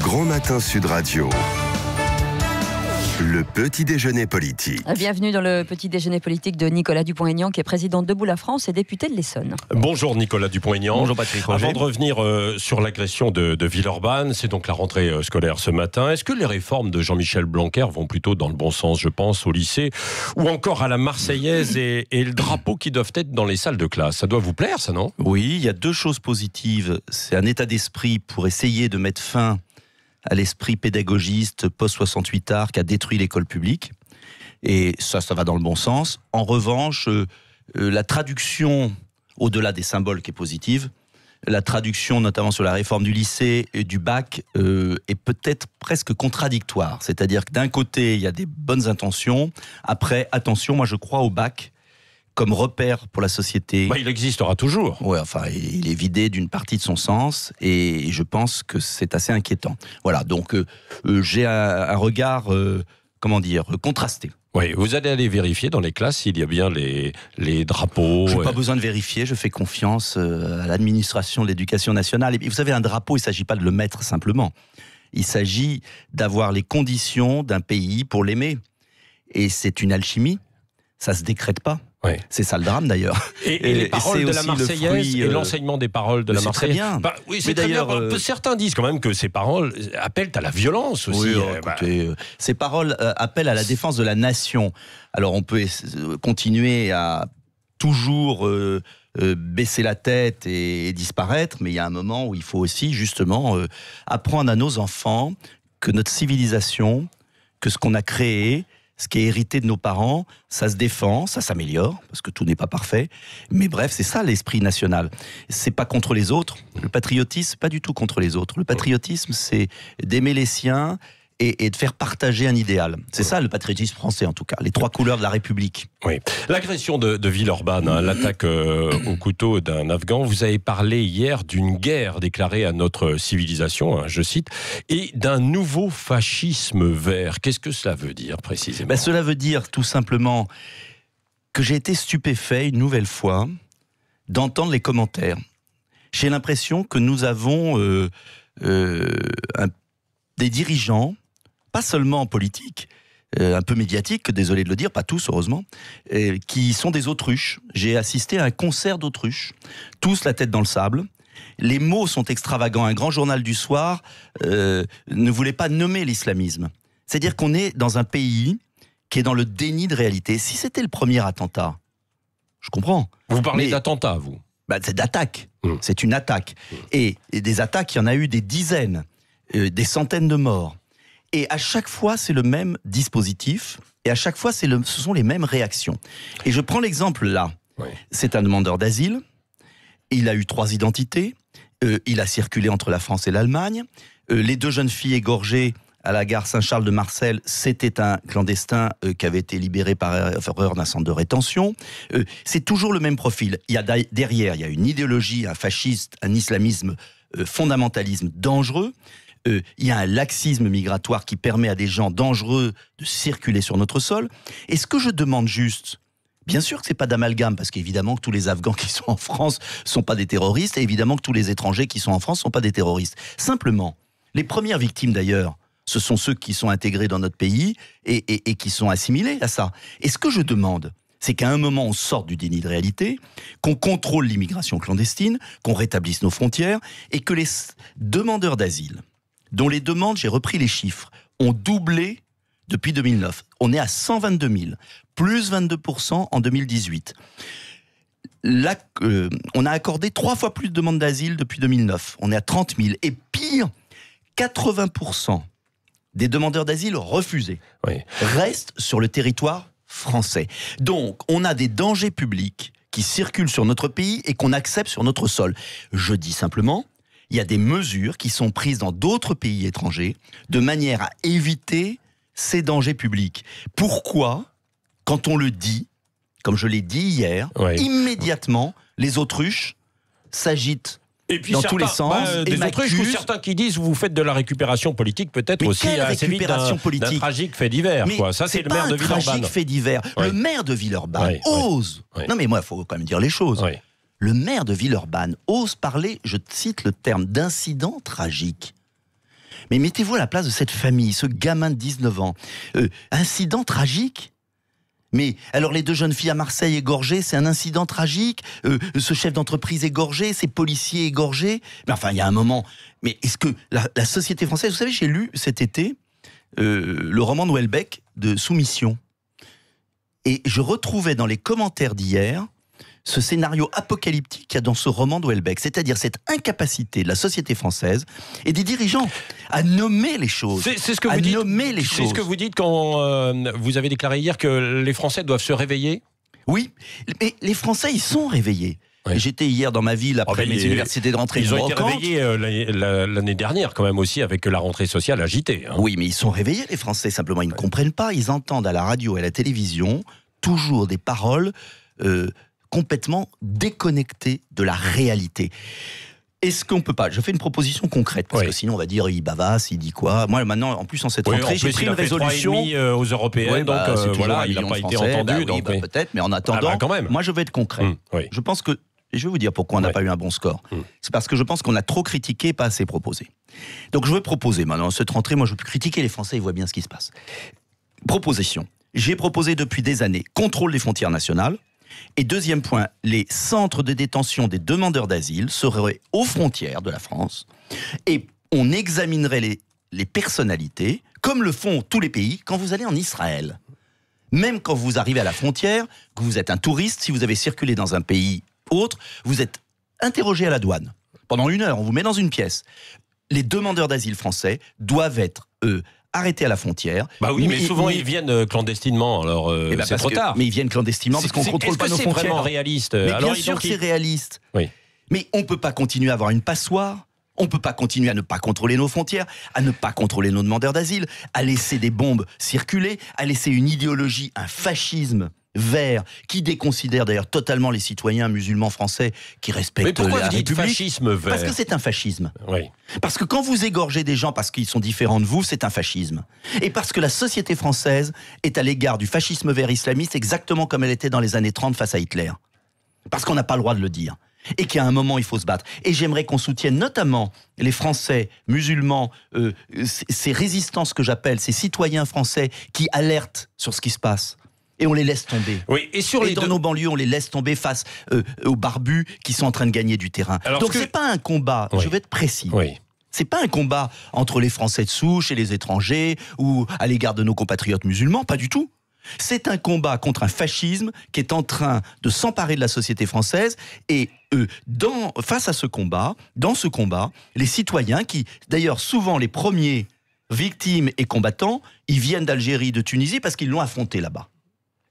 Grand Matin Sud Radio. Le petit déjeuner politique. Bienvenue dans le petit déjeuner politique de Nicolas Dupont-Aignan, qui est président de Debout la France et député de l'Essonne. Bonjour Nicolas Dupont-Aignan. Bonjour Patrick Roger. Avant de revenir sur l'agression de Villeurbanne, c'est donc la rentrée scolaire ce matin. Est-ce que les réformes de Jean-Michel Blanquer vont plutôt dans le bon sens, je pense, au lycée, ou encore à la Marseillaise et le drapeau qui doivent être dans les salles de classe? Ça doit vous plaire, ça, non? Oui, il y a deux choses positives. C'est un état d'esprit pour essayer de mettre fin à l'esprit pédagogiste post-68 art qui a détruit l'école publique. Et ça va dans le bon sens. En revanche, la traduction, au-delà des symboles qui est positive, la traduction notamment sur la réforme du lycée et du bac est peut-être presque contradictoire. C'est-à-dire que d'un côté, il y a des bonnes intentions. Après, attention, moi je crois au bac comme repère pour la société. Il existera toujours. Ouais, enfin, il est vidé d'une partie de son sens et je pense que c'est assez inquiétant. Voilà, donc j'ai un regard, contrasté. Oui, vous allez aller vérifier dans les classes s'il y a bien les drapeaux. Je n'ai pas besoin de vérifier, je fais confiance à l'administration de l'éducation nationale. Et vous savez, un drapeau, il ne s'agit pas de le mettre simplement. Il s'agit d'avoir les conditions d'un pays pour l'aimer. Et c'est une alchimie, ça ne se décrète pas. Oui. C'est ça le drame d'ailleurs. Et les paroles de la Marseillaise et l'enseignement des paroles de la Marseillaise. C'est très bien. Oui, c'est très bien. Certains disent quand même que ces paroles appellent à la violence aussi. Oui, écoutez, ces paroles appellent à la défense de la nation. Alors on peut continuer à toujours baisser la tête et disparaître, mais il y a un moment où il faut aussi justement apprendre à nos enfants que notre civilisation, que ce qu'on a créé, ce qui est hérité de nos parents, ça se défend, ça s'améliore, parce que tout n'est pas parfait. Mais bref, c'est ça l'esprit national. C'est pas contre les autres. Le patriotisme, c'est pas du tout contre les autres. Le patriotisme, c'est d'aimer les siens et de faire partager un idéal. C'est ça le patriotisme français en tout cas, les trois couleurs de la République. Oui. L'agression de Villeurbanne, l'attaque au couteau d'un Afghan, vous avez parlé hier d'une guerre déclarée à notre civilisation, je cite, et d'un nouveau fascisme vert. Qu'est-ce que cela veut dire précisément? Cela veut dire tout simplement que j'ai été stupéfait une nouvelle fois d'entendre les commentaires. J'ai l'impression que nous avons des dirigeants, pas seulement politiques, un peu médiatiques, désolé de le dire, pas tous heureusement, qui sont des autruches. J'ai assisté à un concert d'autruches, tous la tête dans le sable. Les mots sont extravagants. Un grand journal du soir ne voulait pas nommer l'islamisme. C'est-à-dire qu'on est dans un pays qui est dans le déni de réalité. Si c'était le premier attentat, je comprends. Vous parlez d'attentat, vous? C'est d'attaque. C'est une attaque. Et des attaques, il y en a eu des dizaines, des centaines de morts. Et à chaque fois, c'est le même dispositif. Et à chaque fois, ce sont les mêmes réactions. Et je prends l'exemple là. Oui. C'est un demandeur d'asile. Il a eu 3 identités. Il a circulé entre la France et l'Allemagne. Les 2 jeunes filles égorgées à la gare Saint-Charles de Marcel, c'était un clandestin qui avait été libéré par erreur d'un centre de rétention. C'est toujours le même profil. Derrière, il y a une idéologie, un fascisme, un islamisme, fondamentalisme dangereux. Il y a un laxisme migratoire qui permet à des gens dangereux de circuler sur notre sol. Et ce que je demande juste, bien sûr que c'est pas d'amalgame, parce qu'évidemment que tous les Afghans qui sont en France sont pas des terroristes, et évidemment que tous les étrangers qui sont en France sont pas des terroristes. Simplement, les premières victimes d'ailleurs, ce sont ceux qui sont intégrés dans notre pays et qui sont assimilés à ça. Et ce que je demande, c'est qu'à un moment, on sorte du déni de réalité, qu'on contrôle l'immigration clandestine, qu'on rétablisse nos frontières, et que les demandeurs d'asile, dont les demandes, j'ai repris les chiffres, ont doublé depuis 2009. On est à 122 000, plus 22% en 2018. Là, on a accordé 3 fois plus de demandes d'asile depuis 2009. On est à 30 000. Et pire, 80% des demandeurs d'asile refusés restent sur le territoire français. Donc, on a des dangers publics qui circulent sur notre pays et qu'on accepte sur notre sol. Je dis simplement, il y a des mesures qui sont prises dans d'autres pays étrangers de manière à éviter ces dangers publics. Pourquoi, quand on le dit, comme je l'ai dit hier, immédiatement, les autruches s'agitent et puis dans tous les sens des autruches ou certains qui disent vous faites de la récupération politique peut-être aussi assez vite d'un tragique fait divers. Mais ça c'est le maire de Villeurbanne. C'est pas un tragique fait divers. Le maire de Villeurbanne ose. Non mais moi, il faut quand même dire les choses. Le maire de Villeurbanne ose parler, je cite le terme, d'incident tragique. Mais mettez-vous à la place de cette famille, ce gamin de 19 ans. Incident tragique. Mais alors les 2 jeunes filles à Marseille égorgées, c'est un incident tragique. Ce chef d'entreprise égorgé, ces policiers égorgés. Mais enfin, il y a un moment. Mais est-ce que la société française, vous savez, j'ai lu cet été le roman de Houellebecq de Soumission, et je retrouvais dans les commentaires d'hier ce scénario apocalyptique qu'il y a dans ce roman de Houellebecq, c'est-à-dire cette incapacité de la société française et des dirigeants à nommer les choses. C'est ce que vous dites. C'est ce que vous dites quand vous avez déclaré hier que les Français doivent se réveiller. Oui, mais les Français, ils sont réveillés. Oui. J'étais hier dans ma ville après mes universités de rentrée. Ils ont été réveillés l'année dernière quand même aussi avec la rentrée sociale agitée. Oui, mais ils sont réveillés les Français, simplement ils ne comprennent pas. Ils entendent à la radio et à la télévision toujours des paroles complètement déconnectées de la réalité. Est-ce qu'on peut pas? Je fais une proposition concrète, parce que sinon on va dire il bavasse, il dit quoi. Moi maintenant, en plus en cette rentrée, j'ai pris une résolution aux européennes, donc voilà, il n'a pas été entendu. Peut-être, mais en attendant, quand même. Moi je vais être concret. Je pense que, et je vais vous dire pourquoi on n'a pas eu un bon score. C'est parce que je pense qu'on a trop critiqué, pas assez proposé. Donc je vais proposer maintenant, cette rentrée, moi je peux critiquer les Français, ils voient bien ce qui se passe. Proposition. J'ai proposé depuis des années contrôle des frontières nationales. Et deuxième point, les centres de détention des demandeurs d'asile seraient aux frontières de la France et on examinerait les personnalités, comme le font tous les pays, quand vous allez en Israël. Même quand vous arrivez à la frontière, que vous êtes un touriste, si vous avez circulé dans un pays autre, vous êtes interrogé à la douane. Pendant 1 heure, on vous met dans une pièce. Les demandeurs d'asile français doivent être, arrêtés à la frontière. Bah oui, mais souvent ils viennent clandestinement, alors c'est trop tard. Mais ils viennent clandestinement parce qu'on ne contrôle pas nos frontières. C'est vraiment réaliste. Mais alors, bien sûr que c'est réaliste. Oui. Mais on ne peut pas continuer à avoir une passoire, on ne peut pas continuer à ne pas contrôler nos frontières, à ne pas contrôler nos demandeurs d'asile, à laisser des bombes circuler, à laisser une idéologie, un fascisme vert, qui déconsidère d'ailleurs totalement les citoyens musulmans français qui respectent la République. Mais pourquoi vous dites fascisme vert? Parce que c'est un fascisme. Oui. Parce que quand vous égorgez des gens parce qu'ils sont différents de vous, c'est un fascisme. Et parce que la société française est à l'égard du fascisme vert islamiste exactement comme elle était dans les années 30 face à Hitler. Parce qu'on n'a pas le droit de le dire. Et qu'à un moment, il faut se battre. Et j'aimerais qu'on soutienne notamment les Français musulmans, ces résistances que j'appelle, ces citoyens français qui alertent sur ce qui se passe. Et on les laisse tomber. Oui, et dans nos banlieues, on les laisse tomber face aux barbus qui sont en train de gagner du terrain. Alors, donc c'est pas un combat, je vais être précis. Oui. C'est pas un combat entre les Français de souche et les étrangers ou à l'égard de nos compatriotes musulmans, pas du tout. C'est un combat contre un fascisme qui est en train de s'emparer de la société française et face à ce combat, dans ce combat, les citoyens qui, d'ailleurs souvent les premiers victimes et combattants, ils viennent d'Algérie, de Tunisie parce qu'ils l'ont affronté là-bas.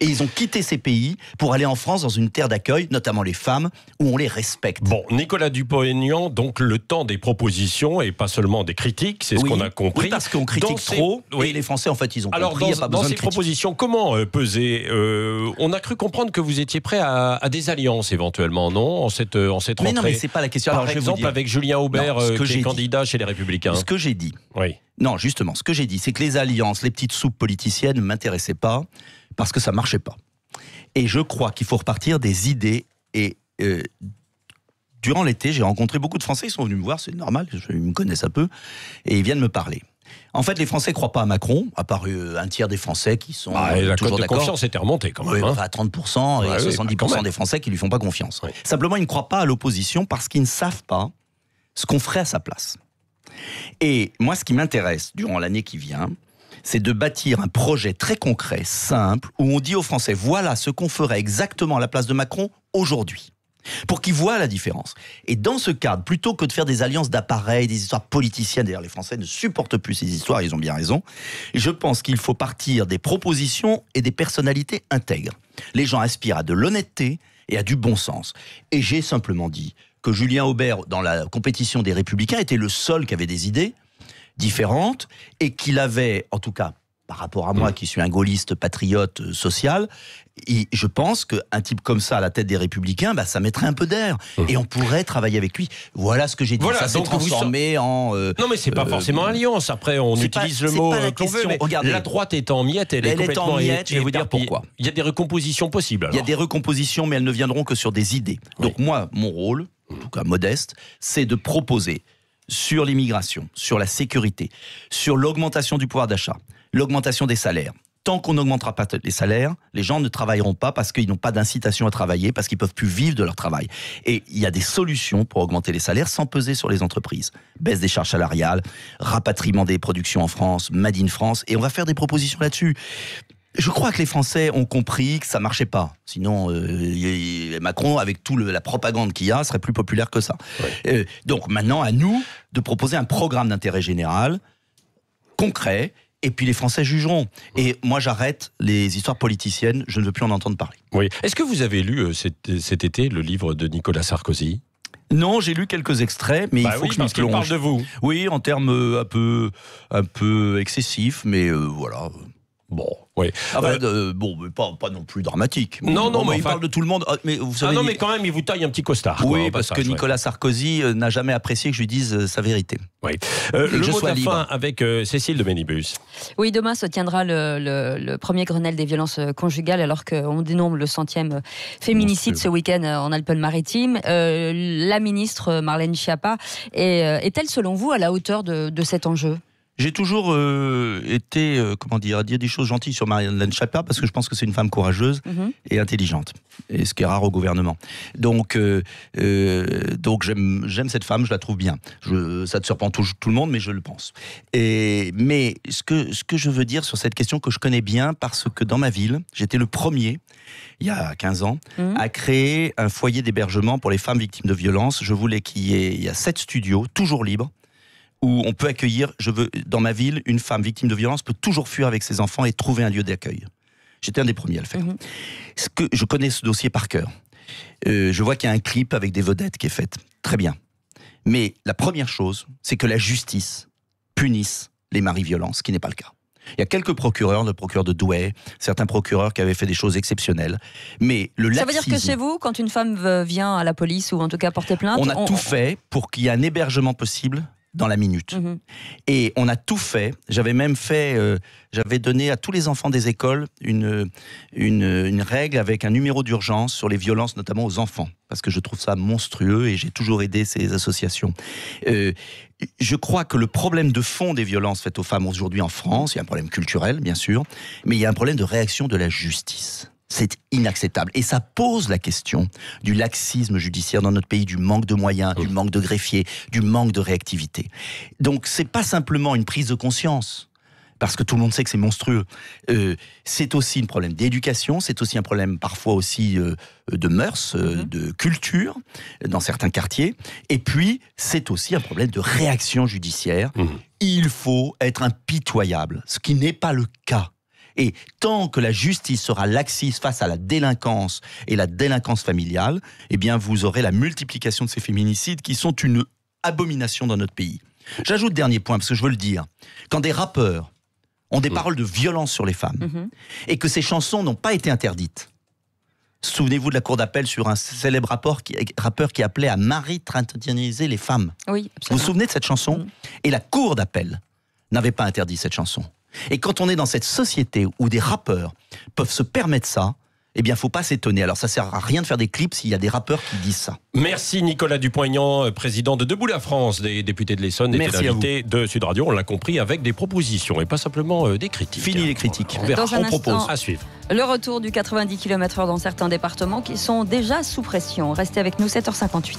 Et ils ont quitté ces pays pour aller en France dans une terre d'accueil, notamment les femmes, où on les respecte. Bon, Nicolas Dupont-Aignan, donc le temps des propositions et pas seulement des critiques, c'est ce qu'on a compris. Oui, parce qu'on critique trop, et les Français, en fait, ils ont compris, il n'y a pas besoin de dans ces critique. propositions, comment peser on a cru comprendre que vous étiez prêt à des alliances, éventuellement, non, en cette rentrée. Mais non, mais c'est pas la question. Par exemple, avec Julien Aubert, qui est candidat chez les Républicains. Ce que j'ai dit. Oui. Non, justement, ce que j'ai dit, c'est que les alliances, les petites soupes politiciennes ne m'intéressaient pas, parce que ça ne marchait pas. Et je crois qu'il faut repartir des idées. Et durant l'été, j'ai rencontré beaucoup de Français, ils sont venus me voir, c'est normal, ils me connaissent un peu, et ils viennent me parler. En fait, les Français ne croient pas à Macron, à part un tiers des Français qui sont toujours d'accord. La cote de confiance était remontée quand même. Enfin, à 30% et 70% des Français qui ne lui font pas confiance. Oui. Simplement, ils ne croient pas à l'opposition parce qu'ils ne savent pas ce qu'on ferait à sa place. Et moi, ce qui m'intéresse durant l'année qui vient, c'est de bâtir un projet très concret, simple, où on dit aux Français, voilà ce qu'on ferait exactement à la place de Macron aujourd'hui, pour qu'ils voient la différence. Et dans ce cadre, plutôt que de faire des alliances d'appareils, des histoires politiciennes, d'ailleurs les Français ne supportent plus ces histoires, ils ont bien raison, je pense qu'il faut partir des propositions et des personnalités intègres. Les gens aspirent à de l'honnêteté et à du bon sens. Et j'ai simplement dit que Julien Aubert, dans la compétition des Républicains, était le seul qui avait des idées différentes et qu'il avait, en tout cas par rapport à moi qui suis un gaulliste patriote social, et je pense qu'un type comme ça à la tête des Républicains, ça mettrait un peu d'air et on pourrait travailler avec lui. Voilà ce que j'ai dit. Voilà, ça s'est transformé en... non mais c'est pas forcément alliance, après on utilise le mot qu'on veut, mais regardez, la droite est en miettes, elle est complètement en miettes, je vais vous dire pourquoi. Il y a des recompositions possibles alors. Il y a des recompositions, mais elles ne viendront que sur des idées. Donc moi, mon rôle, en tout cas modeste, c'est de proposer sur l'immigration, sur la sécurité, sur l'augmentation du pouvoir d'achat, l'augmentation des salaires. Tant qu'on n'augmentera pas les salaires, les gens ne travailleront pas parce qu'ils n'ont pas d'incitation à travailler, parce qu'ils ne peuvent plus vivre de leur travail. Et il y a des solutions pour augmenter les salaires sans peser sur les entreprises. Baisse des charges salariales, rapatriement des productions en France, Made in France, et on va faire des propositions là-dessus. Je crois que les Français ont compris que ça ne marchait pas. Sinon, Macron, avec toute la propagande qu'il y a, serait plus populaire que ça. Ouais. Donc maintenant, à nous de proposer un programme d'intérêt général, concret, et puis les Français jugeront. Et moi, j'arrête les histoires politiciennes, je ne veux plus en entendre parler. Oui. Est-ce que vous avez lu cet été le livre de Nicolas Sarkozy ? Non, j'ai lu quelques extraits, mais il faut que je m'y plonge. Il parle de vous. Oui, en termes un peu excessifs, mais voilà. Bon, oui. Pas non plus dramatique. Non, mais il parle de tout le monde. Mais vous savez, mais quand même, il vous taille un petit costard. Oui, parce que Nicolas Sarkozy n'a jamais apprécié que je lui dise sa vérité. Oui. Le mot de la fin avec Cécile de Ménibus. Oui, demain se tiendra le premier Grenelle des violences conjugales, alors qu'on dénombre le 100e féminicide ce week-end en Alpes-Maritimes. La ministre Marlène Schiappa est-elle, selon vous, à la hauteur de cet enjeu ? J'ai toujours été, à dire des choses gentilles sur Marlène Schiappa, parce que je pense que c'est une femme courageuse et intelligente, et ce qui est rare au gouvernement. Donc j'aime cette femme, je la trouve bien. Ça te surprend tout le monde, mais je le pense. Mais ce que je veux dire sur cette question que je connais bien, parce que dans ma ville, j'étais le premier, il y a 15 ans, à créer un foyer d'hébergement pour les femmes victimes de violences. Je voulais qu'il y ait 7 studios, toujours libres, où on peut accueillir, dans ma ville, une femme victime de violence peut toujours fuir avec ses enfants et trouver un lieu d'accueil. J'étais un des premiers à le faire. Je connais ce dossier par cœur. Je vois qu'il y a un clip avec des vedettes qui est fait. Très bien. Mais la première chose, c'est que la justice punisse les maris violents, ce qui n'est pas le cas. Il y a quelques procureurs, le procureur de Douai, certains procureurs qui avaient fait des choses exceptionnelles. Mais le laxisme... Ça veut dire que chez vous, quand une femme vient à la police ou en tout cas porter plainte... On a tout fait pour qu'il y ait un hébergement possible dans la minute. Et on a tout fait. J'avais même j'avais donné à tous les enfants des écoles une règle avec un numéro d'urgence sur les violences, notamment aux enfants, parce que je trouve ça monstrueux et j'ai toujours aidé ces associations. Je crois que le problème de fond des violences faites aux femmes aujourd'hui en France, il y a un problème culturel, bien sûr, mais il y a un problème de réaction de la justice. C'est inacceptable. Et ça pose la question du laxisme judiciaire dans notre pays, du manque de moyens, du manque de greffiers, du manque de réactivité. Donc, c'est pas simplement une prise de conscience, parce que tout le monde sait que c'est monstrueux. C'est aussi un problème d'éducation, c'est aussi un problème parfois aussi de mœurs, de culture, dans certains quartiers. Et puis, c'est aussi un problème de réaction judiciaire. Il faut être impitoyable, ce qui n'est pas le cas. Et tant que la justice sera laxiste face à la délinquance et la délinquance familiale, eh bien vous aurez la multiplication de ces féminicides qui sont une abomination dans notre pays. J'ajoute dernier point, parce que je veux le dire. Quand des rappeurs ont des paroles de violence sur les femmes, et que ces chansons n'ont pas été interdites, souvenez-vous de la cour d'appel sur un célèbre rappeur qui appelait à maritatianiser les femmes. Oui, absolument. Vous vous souvenez de cette chanson ? Et la cour d'appel n'avait pas interdit cette chanson. Et quand on est dans cette société où des rappeurs peuvent se permettre ça, eh bien, il ne faut pas s'étonner. Alors, ça ne sert à rien de faire des clips s'il y a des rappeurs qui disent ça. Merci Nicolas Dupont-Aignan, président de Debout la France, des députés de l'Essonne, était l'invité de Sud Radio. On l'a compris, avec des propositions et pas simplement des critiques. Fini les critiques. On verra. On propose. À suivre. Le retour du 90 km/h dans certains départements qui sont déjà sous pression. Restez avec nous, 7h58.